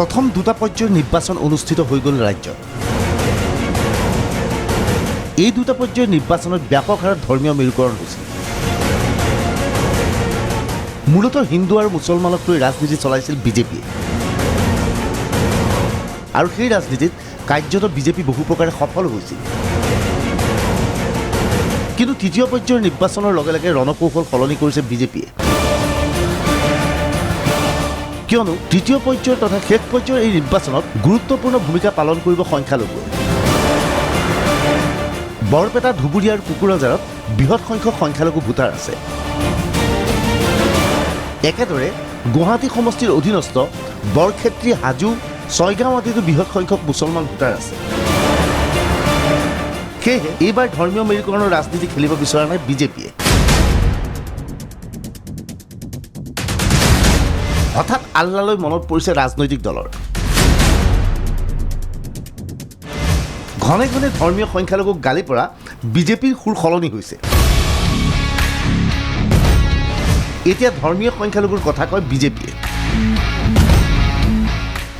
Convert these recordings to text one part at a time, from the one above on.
প্ৰথম দুটা পৰ্যায়ৰ নিৰ্বাচন অনুষ্ঠিত হৈ গ'ল ৰাজ্যত। এই দুটা পৰ্যায়ৰ নিৰ্বাচনত ব্যাপক হাৰত ধৰ্মীয় মেৰুকৰণ হৈছিল। মূলতঃ হিন্দু আৰু মুছলমানক লৈ ৰাজনীতি চলাইছিল বিজেপিয়ে, আৰু সেই ৰাজনীতিত কাৰ্যত বিজেপি বহু প্ৰকাৰে সফল হৈছিল। কিন্তু তৃতীয় পৰ্যায়ৰ নিৰ্বাচনৰ লগে লগে ৰণকৌশল সলনি কৰিছে বিজেপিয়ে, কিয়নো তৃতীয় পৰ্যায়ৰ তথা শেষ পৰ্যায়ৰ এই নিৰ্বাচনত গুৰুত্বপূৰ্ণ ভূমিকা পালন কৰিব সংখ্যালঘুৱে। বৰপেটা, ধুবুৰী আৰু কোকৰাঝাৰত বৃহৎ সংখ্যক সংখ্যালঘু ভোটাৰ আছে। একেদৰে গুৱাহাটী সমষ্টিৰ অধীনস্থ বৰক্ষেত্ৰী, হাজো, ছয়গাঁও আদিতো বৃহৎ সংখ্যক মুছলমান ভোটাৰ আছে। সেয়েহে এইবাৰ ধৰ্মীয় মেৰুকৰণৰ ৰাজনীতি খেলিব বিচৰা নাই বিজেপিয়ে। হঠাৎ আল্লালৈ মনত পৰিছে ৰাজনৈতিক দলৰ। ঘনে ঘনে ধৰ্মীয় সংখ্যালঘুক গালি পৰা বিজেপিৰ সুৰ সলনি হৈছে। এতিয়া ধৰ্মীয় সংখ্যালঘুৰ কথা কয় বিজেপিয়ে।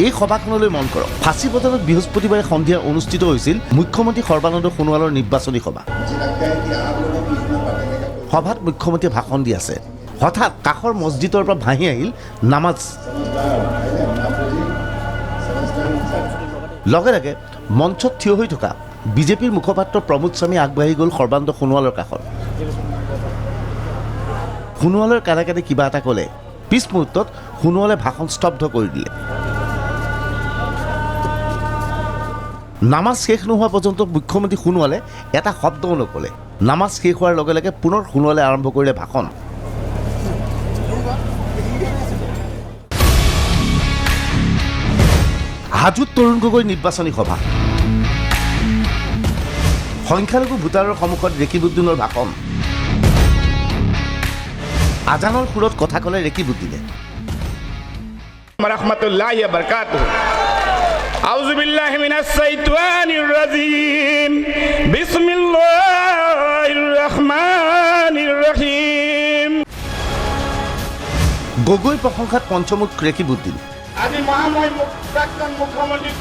এই সভাখনলৈ মন কৰক। ফাঁচী বজাৰত বৃহস্পতিবাৰে সন্ধিয়া অনুষ্ঠিত হৈছিল মুখ্যমন্ত্ৰী সৰ্বানন্দ সোণোৱালৰ নিৰ্বাচনী সভা। সভাত মুখ্যমন্ত্ৰীয়ে ভাষণ দি আছে। হঠাৎ কাষৰ মছজিদৰ পৰা ভাঁহি আহিল নামাজ। লগে লগে মঞ্চত থিয় হৈ থকা বিজেপিৰ মুখপাত্ৰ প্ৰমোদ স্বামী আগবাঢ়ি গ'ল সৰ্বানন্দ সোণোৱালৰ কাষত। সোণোৱালৰ কাণে কাণে কিবা এটা ক'লে। পিছ মুহূৰ্তত সোণোৱালে ভাষণ স্তব্ধ কৰি দিলে। নামাজ শেষ নোহোৱা পৰ্যন্ত মুখ্যমন্ত্ৰী সোণোৱালে এটা শব্দও নক'লে। নামাজ শেষ হোৱাৰ লগে লগে পুনৰ সোণোৱালে আৰম্ভ কৰিলে ভাষণ। হাজোত তৰুণ গগৈ নিৰ্বাচনী সভা। সংখ্যালঘু ভোটাৰৰ সন্মুখত ৰেকিবুদ্দিনৰ ভাষণ। আজানৰ সুৰত কথা ক'লে ৰেকিবুদ্দিনে। ৰাহমাতুল্লাহি ওয়া বাৰাকাতুহু। আউযু বিল্লাহি মিনাশ শাইতানিৰ ৰাজীম। বিসমিল্লাহিৰ ৰহমানিৰ ৰহিম। গগৈ প্ৰশংসাত পঞ্চমুখ ৰেকিবুদ্দিন। আজি মহামহিম প্ৰাক্তন মুখ্যমন্ত্ৰী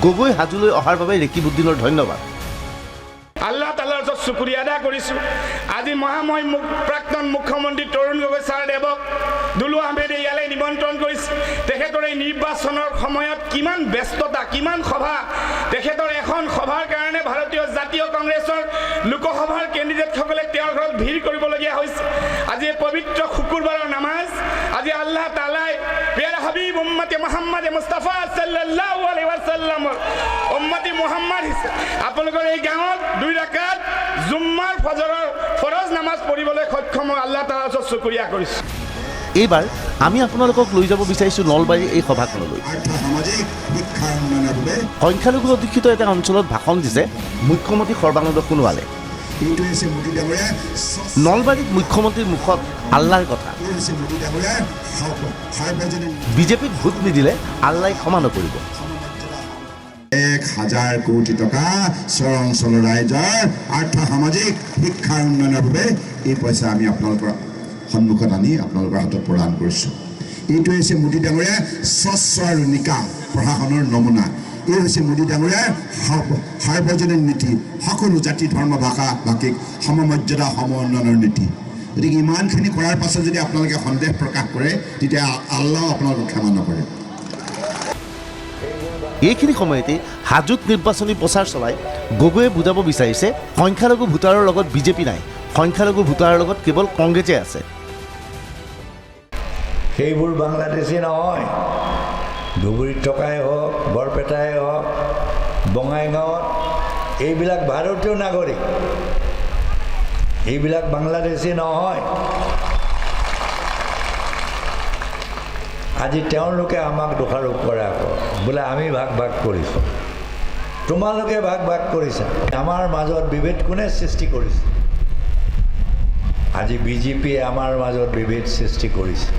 গগৈ হাজোলৈ অহাৰ বাবে ৰেকিবুদ্দিনৰ ধন্যবাদ। আল্লাহ তাআলাৰ ওচৰত শুকৰিয়া আদা কৰিছোঁ। আজি মহামহিম প্ৰাক্তন মুখ্যমন্ত্ৰী তৰুণ গগৈ ছাৰদেৱক দুলু আহমেদে ইয়ালৈ নিমন্ত্ৰণ কৰিছে। তেখেতৰ এই নিৰ্বাচনৰ সময়ত কিমান ব্যস্ততা, কিমান সভা। তেখেতৰ এখন সভাৰ কাৰণে ভাৰতীয় জাতীয় কংগ্ৰেছৰ লোকসভাৰ কেণ্ডিডেটসকলে তেওঁৰ ঘৰত ভিৰ কৰিবলগীয়া হৈছে। আজি এই পবিত্ৰ শুকুৰবাৰৰ নামাজ, আজি আল্লাহ তাআলাই প্ৰিয় হাবিব উম্মতি মুহাম্মদ মুস্তাফা সাল্লাল্লাহু আলাইহি ওয়াসাল্লামৰ উম্মতি মুহাম্মদ আপোনালোকৰ এই গাঁৱত 2 ৰাকাত জুম্মাৰ ফজৰৰ ফৰজ নামাজ পঢ়িবলৈ সক্ষম আল্লাহ তাআলাৰ ওচৰত শুকৰিয়া কৰিছোঁ। এইবাৰ আমি আপোনালোকক লৈ যাব বিচাৰিছোঁ নলবাৰীৰ এই সভাখনলৈ। সংখ্যালঘু অধ্যুষিত এটা অঞ্চলত ভাষণ দিছে মুখ্যমন্ত্ৰী সৰ্বানন্দ সোণোৱালে। নলবাৰীত মুখ্যমন্ত্ৰীৰ মুখত আল্লাৰ কথা। বিজেপিক ভোট নিদিলে আল্লাই ক্ষমা নকৰিব। 1000 কোটি টকা চৰ অঞ্চলৰ ৰাইজৰ আৰ্থ সামাজিক শিক্ষাৰ উন্নয়নৰ বাবে এই পইচা আমি আপোনালোকৰ সন্মুখত আনি আপোনালোকৰ হাতত প্ৰদান কৰিছোঁ। এইটো হৈছে মোদী ডাঙৰীয়াৰ স্বচ্ছ আৰু নিকা প্ৰশাসনৰ নমুনা। এই হৈছে মোদী ডাঙৰীয়াৰ সাৰ্বজনীন নীতি, সকলো জাতি, ধৰ্ম, ভাষা ভাষিক সমমৰ্যাদা, সম উন্নয়নৰ নীতি। গতিকে ইমানখিনি কৰাৰ পাছত যদি আপোনালোকে সন্দেহ প্ৰকাশ কৰে, তেতিয়া আল্লাহ আপোনালোকক ক্ষমা নকৰে। এইখিনি সময়তে হাজোত নিৰ্বাচনী প্ৰচাৰ চলাই গগৈয়ে বুজাব বিচাৰিছে সংখ্যালঘু ভোটাৰৰ লগত বিজেপি নাই, সংখ্যালঘু ভোটাৰৰ লগত কেৱল কংগ্ৰেছে আছে। সেইবোৰ বাংলাদেশী নহয়। ধুবুৰীত থকাই হওক, বৰপেটাই হওক, বঙাইগাঁৱত, এইবিলাক ভাৰতীয় নাগৰিক, এইবিলাক বাংলাদেশী নহয়। আজি তেওঁলোকে আমাক দোষাৰোপ কৰে আকৌ, বোলে আমি ভাগ ভাগ কৰিছোঁ। তোমালোকে ভাগ ভাগ কৰিছা। আমাৰ মাজত বিভেদ কোনে সৃষ্টি কৰিছে? আজি বিজেপিয়ে আমাৰ মাজত বিভেদ সৃষ্টি কৰিছে।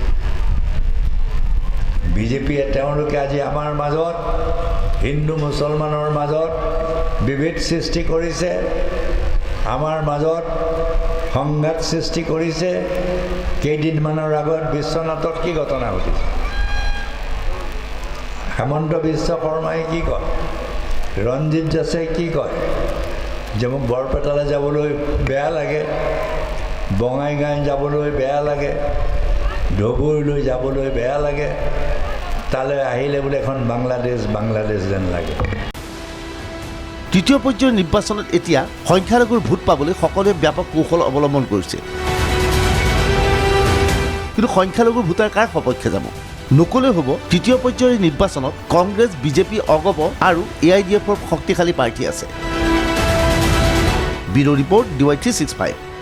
বিজেপিয়ে তেওঁলোকে আজি আমাৰ মাজত, হিন্দু মুছলমানৰ মাজত বিভেদ সৃষ্টি কৰিছে, আমাৰ মাজত সংঘাত সৃষ্টি কৰিছে। কেইদিনমানৰ আগত বিশ্বনাথত কি ঘটনা ঘটিছে? হেমন্ত বিশ্ব শৰ্মাই কি কয়, ৰঞ্জিত দাসে কি কয় যে মোক বৰপেটালৈ যাবলৈ বেয়া লাগে, বঙাইগাঁও যাবলৈ বেয়া লাগে, ধুবুৰীলৈ যাবলৈ বেয়া লাগে, তালৈ আহিলে বোলে এখন বাংলাদেশ যেন লাগে। তৃতীয় পৰ্যায়ৰ নিৰ্বাচনত এতিয়া সংখ্যালঘুৰ ভোট পাবলৈ সকলোৱে ব্যাপক কৌশল অৱলম্বন কৰিছে। কিন্তু সংখ্যালঘুৰ ভোটাৰ কাৰ সপক্ষে যাব? নকলে হ'ব তৃতীয় পৰ্যায়ৰ নিৰ্বাচনত কংগ্ৰেছ, বিজেপি, অগপ আৰু AIDFৰ শক্তিশালী প্ৰাৰ্থী আছে। Bureau' report DY365।